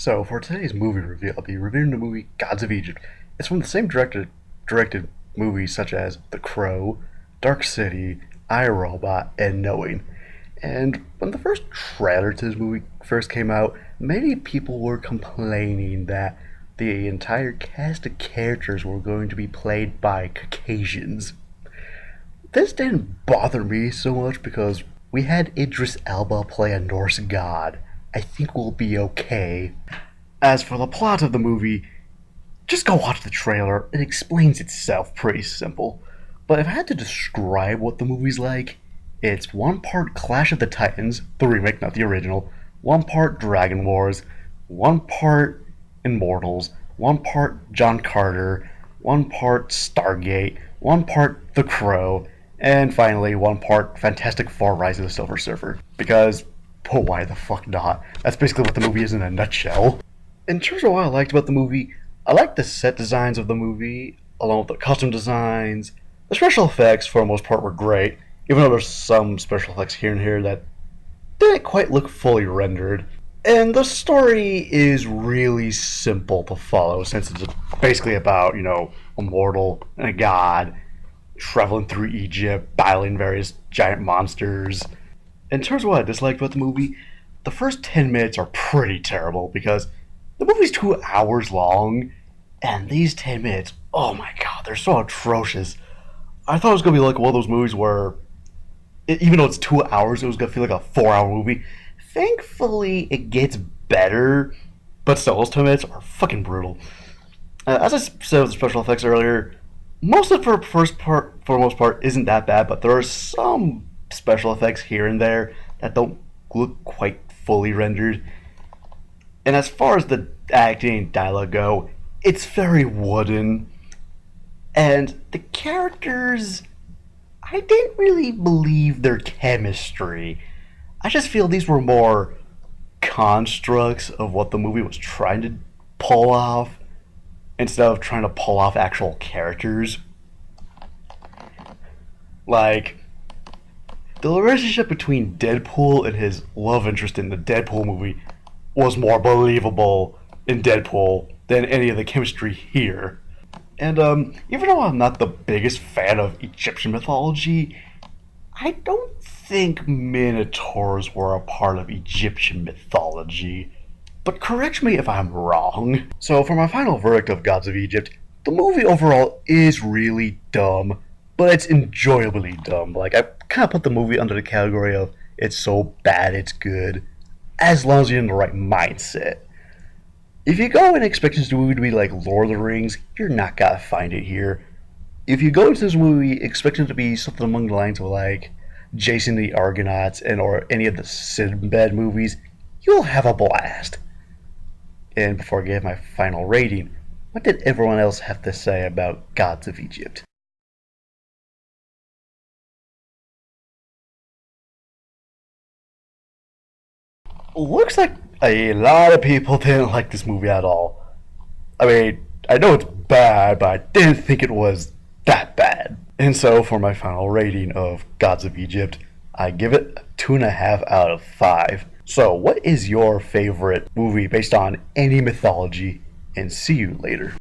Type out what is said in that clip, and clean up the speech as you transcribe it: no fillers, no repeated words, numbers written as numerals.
So for today's movie review, I'll be reviewing the movie Gods of Egypt. It's from the same directed movies such as The Crow, Dark City, I, Robot, and Knowing. And when the first trailer to this movie first came out, many people were complaining that the entire cast of characters were going to be played by Caucasians. This didn't bother me so much because we had Idris Elba play a Norse god. I think we'll be okay. As for the plot of the movie, just go watch the trailer. It explains itself pretty simple. But if I had to describe what the movie's like, it's one part Clash of the Titans, the remake, not the original, one part Dragon Wars, one part Immortals, one part John Carter, one part Stargate, one part The Crow, and finally one part Fantastic Four Rise of the Silver Surfer. Because, oh, why the fuck not? That's basically what the movie is in a nutshell. In terms of what I liked about the movie, I liked the set designs of the movie, along with the costume designs. The special effects, for the most part, were great, even though there's some special effects here and here that didn't quite look fully rendered. And the story is really simple to follow, since it's basically about, a mortal and a god traveling through Egypt, battling various giant monsters. In terms of what I disliked about the movie, the first 10 minutes are pretty terrible because the movie's 2 hours long, and these 10 minutes, oh my god, they're so atrocious. I thought it was going to be like one of those movies where, even though it's 2 hours, it was going to feel like a 4-hour movie. Thankfully, it gets better, but still, those 10 minutes are fucking brutal. As I said with the special effects earlier, most of it for the most part, isn't that bad, but there are some special effects here and there that don't look quite fully rendered. And as far as the acting and dialogue go, it's very wooden. And the characters, I didn't really believe their chemistry. I just feel these were more constructs of what the movie was trying to pull off instead of trying to pull off actual characters. Like, the relationship between Deadpool and his love interest in the Deadpool movie was more believable in Deadpool than any of the chemistry here. And even though I'm not the biggest fan of Egyptian mythology, I don't think minotaurs were a part of Egyptian mythology. But correct me if I'm wrong. So for my final verdict of Gods of Egypt, the movie overall is really dumb, but it's enjoyably dumb. Like, I kind of put the movie under the category of it's so bad it's good, as long as you're in the right mindset. If you go in expecting this movie to be like Lord of the Rings, you're not gonna find it here. If you go into this movie expecting it to be something along the lines of like Jason the Argonauts and or any of the Sinbad movies, you'll have a blast. And before I give my final rating, what did everyone else have to say about Gods of Egypt? Looks like a lot of people didn't like this movie at all. I mean, I know it's bad, but I didn't think it was that bad. And so, for my final rating of Gods of Egypt, I give it a 2.5 out of 5. So, what is your favorite movie based on any mythology? And see you later.